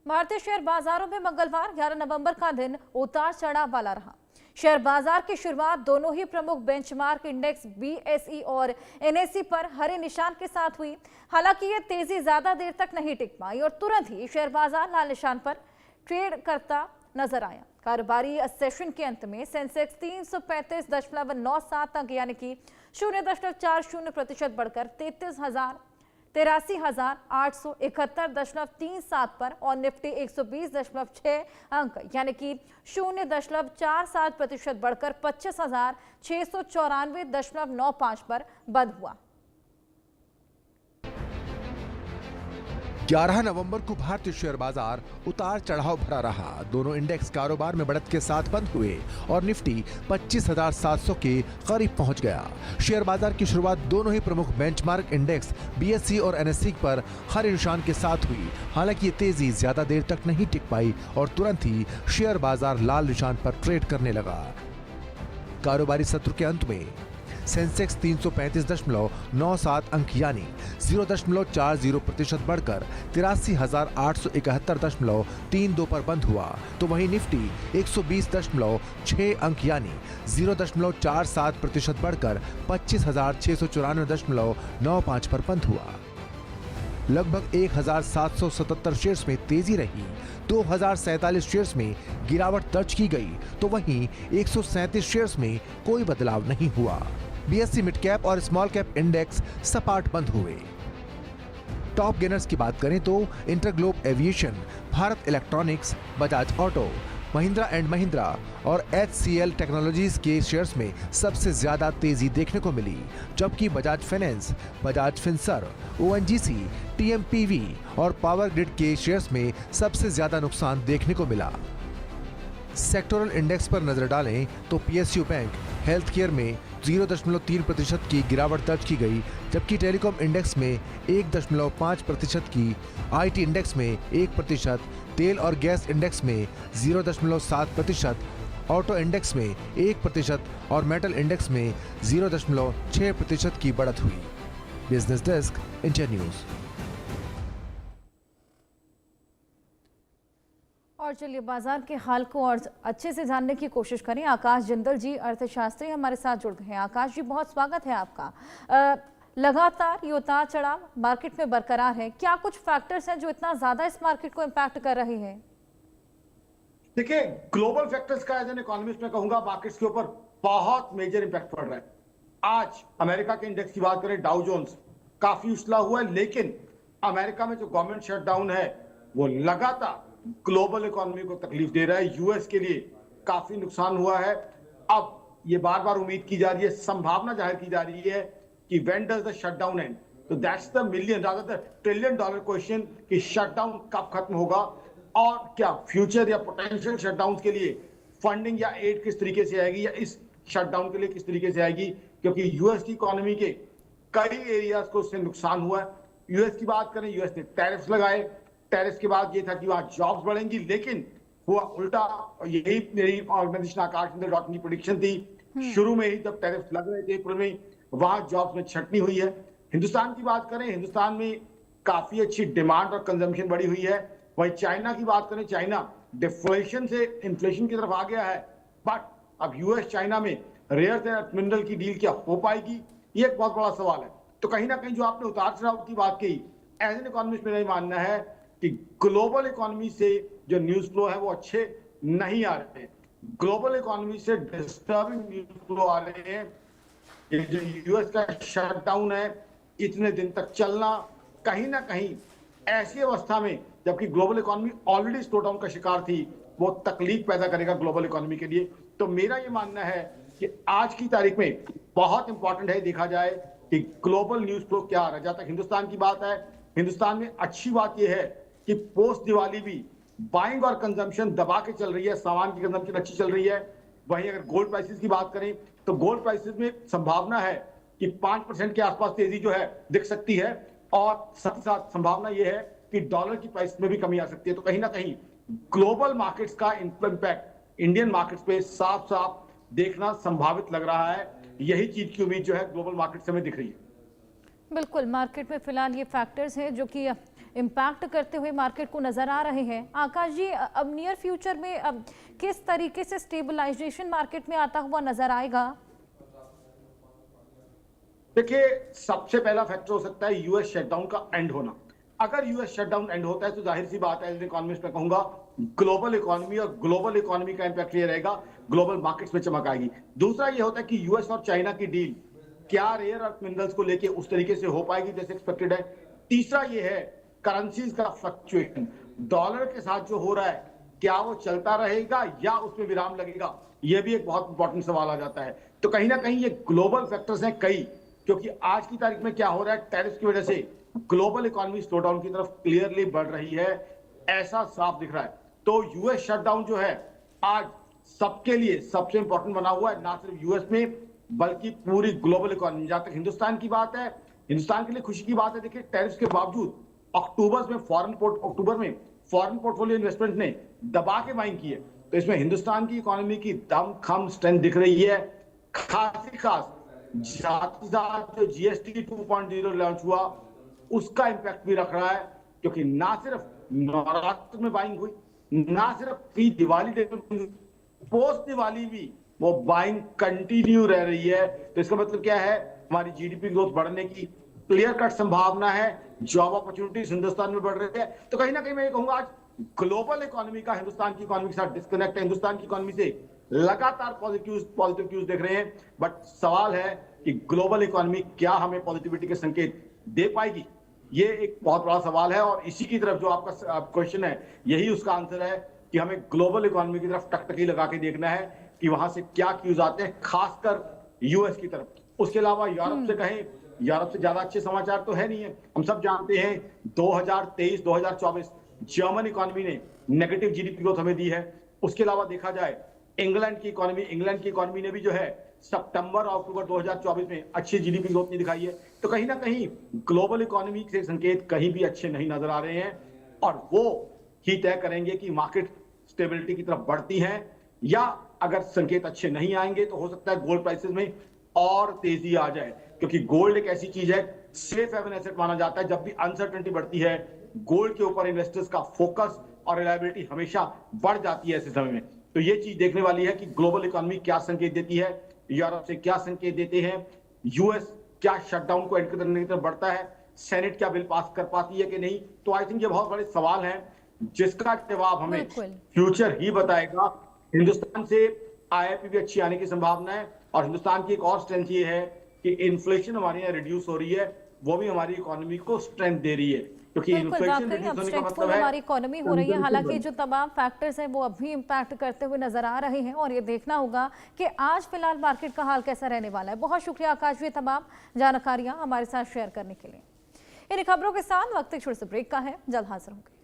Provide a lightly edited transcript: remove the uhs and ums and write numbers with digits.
भारतीय शेयर बाजारों में मंगलवार 11 नवंबर का दिन उतार चढ़ाव वाला रहा। शेयर बाजार की शुरुआत दोनों ही प्रमुख बेंचमार्क इंडेक्स बीएसई और एनएसई पर हरे निशान के साथ हुई। हालांकि ये तेजी ज्यादा देर तक नहीं टिक पाई और तुरंत ही शेयर बाजार लाल निशान पर ट्रेड करता नजर आया। कारोबारी सेशन के अंत में सेंसेक्स 335.97 अंक यानी कि 0.40% बढ़कर 83,871.37 पर और निफ्टी 120.6 अंक यानी कि 0.47% बढ़कर 25,694.95 पर बंद हुआ। 11 नवंबर को भारतीय शेयर बाजार उतार चढ़ाव भरा रहा। दोनों इंडेक्स कारोबार में बढ़त के साथ बंद हुए और निफ्टी 25,700 के करीब पहुंच गया। शेयर बाजार की शुरुआत दोनों ही प्रमुख बेंचमार्क इंडेक्स बीएसई और एनएसई पर हरे निशान के साथ हुई। हालांकि ये तेजी ज्यादा देर तक नहीं टिक पाई और तुरंत ही शेयर बाजार लाल निशान पर ट्रेड करने लगा। कारोबारी सत्र के अंत में सेंसेक्स 335.97 अंक यानी 0.40% बढ़कर 83,871.32 पर बंद हुआ, तो वहीं निफ्टी 120.6 अंक यानी 0.47% बढ़कर 25,694.95 पर बंद हुआ। लगभग 1,777 शेयर्स में तेजी रही। 2,047 शेयर्स में गिरावट दर्ज की गई, तो वहीं 137 शेयर्स में कोई बदलाव नहीं हुआ। बीएसई मिड कैप और स्मॉल कैप इंडेक्स सपाट बंद हुए। टॉप गेनर्स की बात करें तो InterGlobe aviation, Bharat electronics, Bajaj auto, Mahindra and Mahindra और एचसीएल टेक्नोलॉजीज के शेयर्स में सबसे ज्यादा तेजी देखने को मिली, जबकि Bajaj finance, Bajaj Finserv, ONGC, TMPV और पावर ग्रिड के शेयर्स में सबसे ज्यादा नुकसान देखने को मिला। सेक्टोरल इंडेक्स पर नजर डालें तो पीएसयू बैंक हेल्थ केयर में 0.3% की गिरावट दर्ज की गई, जबकि टेलीकॉम इंडेक्स में 1.5% की, आईटी इंडेक्स में 1%, तेल और गैस इंडेक्स में 0.7%, ऑटो इंडेक्स में 1% और मेटल इंडेक्स में 0.6% की बढ़त हुई। Business desk, India news. और चलिए बाजार के हाल को और अच्छे से जानने की कोशिश करें। आकाश जिंदल जी अर्थशास्त्री हमारे साथ जुड़ गए हैं। आकाश जी, बहुत स्वागत है आपका। लगातार ये उतार चढ़ाव मार्केट में बरकरार है, क्या कुछ फैक्टर्स हैं जो इतना ज्यादा इस मार्केट को इम्पैक्ट कर रहे हैं? देखिए, ग्लोबल फैक्टर्स का एज एन इकोनॉमिस्ट मैं कहूंगा मार्केट्स के ऊपर बहुत मेजर इंपैक्ट पड़ रहा है। आज अमेरिका के इंडेक्स की बात करें, डाउ जोन्स काफी उछला हुआ है, लेकिन अमेरिका में जो गवर्नमेंट शटडाउन है वो लगातार ग्लोबल इकोनॉमी को तकलीफ दे रहा है। यूएस के लिए काफी नुकसान हुआ है। अब ये बार बार उम्मीद की जा रही है, संभावना जाहिर की जा रही है कि when does the shutdown end, तो that's the million rather the trillion dollar question कि शटडाउन कब खत्म होगा और क्या फ्यूचर या पोटेंशियल शटडाउन के लिए फंडिंग या एड किस तरीके से आएगी या इस शटडाउन के लिए किस तरीके से आएगी, क्योंकि यूएस की इकोनॉमी के कई एरियाज को उससे नुकसान हुआ है। यूएस की बात करें, यूएस ने टैरिफ्स लगाए, टैरिफ के बाद ये था कि वहां जॉब्स बढ़ेंगी, लेकिन हुआ उल्टा। यही मेरी ऑर्गेनाइजेशन आकाश जिंदल डॉट की प्रेडिक्शन थी। शुरू में ही जब टैरिफ लग रहे थे अप्रैल में, वहां जॉब्स में छटनी हुई है। हिंदुस्तान की बात करें, हिंदुस्तान में काफी अच्छी डिमांड और कंजम्पशन बढ़ी हुई है। वहीं चाइना की बात करें, चाइना डिफ्लेशन से इन्फ्लेशन की तरफ आ गया है, बट अब यूएस चाइना में रेयर अर्थ मिनरल की डील क्या हो पाएगी, ये एक बहुत बड़ा सवाल है। तो कहीं ना कहीं जो आपने उतार चढ़ाव की बात कही, एज एन इकोनॉमिस्ट मेरा मानना है कि ग्लोबल इकोनॉमी से जो न्यूज फ्लो है वो अच्छे नहीं आ रहे हैं। ग्लोबल इकोनॉमी से डिस्टर्बिंग न्यूज फ्लो आ रहे हैं। ये जो यूएस का शटडाउन है, इतने दिन तक चलना, कहीं ना कहीं ऐसी अवस्था में जबकि global economy already slow down का शिकार थी, वो तकलीफ पैदा करेगा ग्लोबल इकोनॉमी के लिए। तो मेरा ये मानना है कि आज की तारीख में बहुत इंपॉर्टेंट है देखा जाए कि ग्लोबल न्यूज फ्लो क्या आ रहा है। जहां तक हिंदुस्तान की बात है, हिंदुस्तान में अच्छी बात यह है कि पोस्ट दिवाली भी बाइंग और कंजम्पशन दबा के चल रही है, सामान की कंजम्पशन अच्छी चल रही है। वहीं अगर गोल्ड प्राइसेस की बात करें तो गोल्ड प्राइसेस में संभावना है कि 5% के आसपास तेजी जो है दिख सकती है, और साथ ही साथ संभावना यह है कि डॉलर की प्राइस में भी कमी आ सकती है। तो कहीं ना कहीं ग्लोबल मार्केट्स का इंपैक्ट इंडियन मार्केट्स पे साफ साफ देखना संभावित लग रहा है। यही चीज की उम्मीद जो है ग्लोबल मार्केट से हमें दिख रही है। बिल्कुल, मार्केट में फिलहाल ये फैक्टर्स हैं जो कि इम्पैक्ट करते हुए मार्केट को नजर आ रहे हैं। आकाश जी, अब नियर फ्यूचर में अब किस तरीके से स्टेबलाइजेशन मार्केट में आता हुआ नजर आएगा? देखिए, सबसे पहला फैक्टर हो सकता है यूएस शटडाउन का एंड होना। अगर यूएस शटडाउन एंड होता है तो जाहिर सी बात है, एज इकोनॉमिस्ट मैं कहूंगा, ग्लोबल इकोनॉमी और ग्लोबल इकोनॉमी का इंपैक्ट ये रहेगा, ग्लोबल मार्केट्स में चमक आएगी। दूसरा ये होता है कि यूएस और चाइना की डील क्या रेयर अर्थ मिनरल्स को लेके उस तरीके से हो पाएगी जैसे एक्सपेक्टेड है। तीसरा ये है करेंसीज का फ्लक्चुएशन, डॉलर के साथ जो हो रहा है क्या वो चलता रहेगा या उसमें विराम लगेगा, ये भी एक बहुत इंपॉर्टेंट सवाल आ जाता है। तो कहीं ना कहीं ये ग्लोबल फैक्टर्स हैं कई, क्योंकि आज की तारीख में क्या हो रहा है, टैरिफ की वजह से ग्लोबल इकोनॉमी स्लोडाउन की तरफ क्लियरली बढ़ रही है, ऐसा साफ दिख रहा है। तो यूएस शटडाउन जो है आज सबके लिए सबसे इंपॉर्टेंट बना हुआ है, ना सिर्फ यूएस में बल्कि पूरी ग्लोबल इकोनॉमी। जहां तक हिंदुस्तान की बात है, हिंदुस्तान के लिए खुशी की बात है, देखिए टैरिफ के बावजूद अक्टूबर में फॉरेन पोर्टफोलियो इन्वेस्टमेंट ने दबा के बाइंग की है। तो इसमें हिंदुस्तान की इकोनॉमी की दमखम स्ट्रेंथ दिख रही है। खास जो जीएसटी 2.0 लॉन्च हुआ उसका इंपैक्ट भी रख रहा है, क्योंकि ना सिर्फ नवरात्र में बाइंग हुई, ना सिर्फ प्री दिवाली डे में, पोस्ट दिवाली भी वो बाइंग कंटिन्यू रह रही है। तो इसका मतलब क्या है, हमारी जीडीपी ग्रोथ बढ़ने की क्लियर कट संभावना है, जॉब अपॉर्चुनिटीज हिंदुस्तान में बढ़ रही है। तो कहीं ना कहीं मैं ये कहूंगा आज ग्लोबल इकोनॉमी का हिंदुस्तान की इकोनॉमी के साथ डिस्कनेक्ट है। हिंदुस्तान की इकोनॉमी से लगातार पॉजिटिव क्यूज देख रहे हैं, बट सवाल है कि ग्लोबल इकोनॉमी क्या हमें पॉजिटिविटी के संकेत दे पाएगी, ये एक बहुत बड़ा सवाल है। और इसी की तरफ जो आपका क्वेश्चन है, यही उसका आंसर है कि हमें ग्लोबल इकोनॉमी की तरफ टकटकी लगा के देखना है कि वहां से क्या क्यूज आते हैं, खासकर यूएस की तरफ। उसके अलावा यूरोप से कहें, यूरोप से ज्यादा अच्छे समाचार तो है नहीं है। हम सब जानते हैं 2023-2024 जर्मन इकोनॉमी ने नेगेटिव जीडीपी ग्रोथ हमें दी है। उसके अलावा देखा जाए इंग्लैंड की इकोनॉमी ने भी जो है सितंबर और अक्टूबर 2024 में अच्छी जीडीपी ग्रोथ नहीं दिखाई है। तो कहीं ना कहीं ग्लोबल इकोनॉमी के संकेत कहीं भी अच्छे नहीं नजर आ रहे हैं, और वो ही तय करेंगे कि मार्केट स्टेबिलिटी की तरफ बढ़ती है, या अगर संकेत अच्छे नहीं आएंगे तो हो सकता है गोल्ड प्राइसेस में और तेजी आ जाए, क्योंकि गोल्ड एक ऐसी चीज है, सेफ हेवन एसेट माना जाता है। जब भी अनसर्टेनिटी बढ़ती है, गोल्ड के ऊपर इन्वेस्टर्स का फोकस और रिलायबिलिटी हमेशा बढ़ जाती है ऐसे समय में। तो ये चीज देखने वाली है कि ग्लोबल इकोनॉमी क्या संकेत देती है, यूरोप से क्या संकेत देते हैं, यूएस क्या शटडाउन को एंड करने की तरफ बढ़ता है, सेनेट क्या बिल पास कर पाती है कि नहीं। तो आई थिंक ये बहुत बड़े सवाल हैं जिसका जवाब हमें फ्यूचर ही बताएगा। हिंदुस्तान से आईआईपी भी अच्छी आने की संभावना है, और हिंदुस्तान की एक और स्ट्रेंथ ये है कि इन्फ्लेशन हमारे यहाँ रिड्यूस हो रही है, वो भी हमारी इकोनॉमी को स्ट्रेंथ दे रही है, क्योंकि इन्फ्लेशन रिड्यूस होने का मतलब है हमारी इकोनॉमी हो रही है। हालांकि जो तमाम फैक्टर्स हैं वो अभी इम्पैक्ट करते हुए नजर आ रहे हैं, और ये देखना होगा कि आज फिलहाल मार्केट का हाल कैसा रहने वाला है। बहुत शुक्रिया आकाश, ये तमाम जानकारियां हमारे साथ शेयर करने के लिए। इन खबरों के साथ वक्त एक छोटे से ब्रेक का है, जल्द हाजिर होंगे।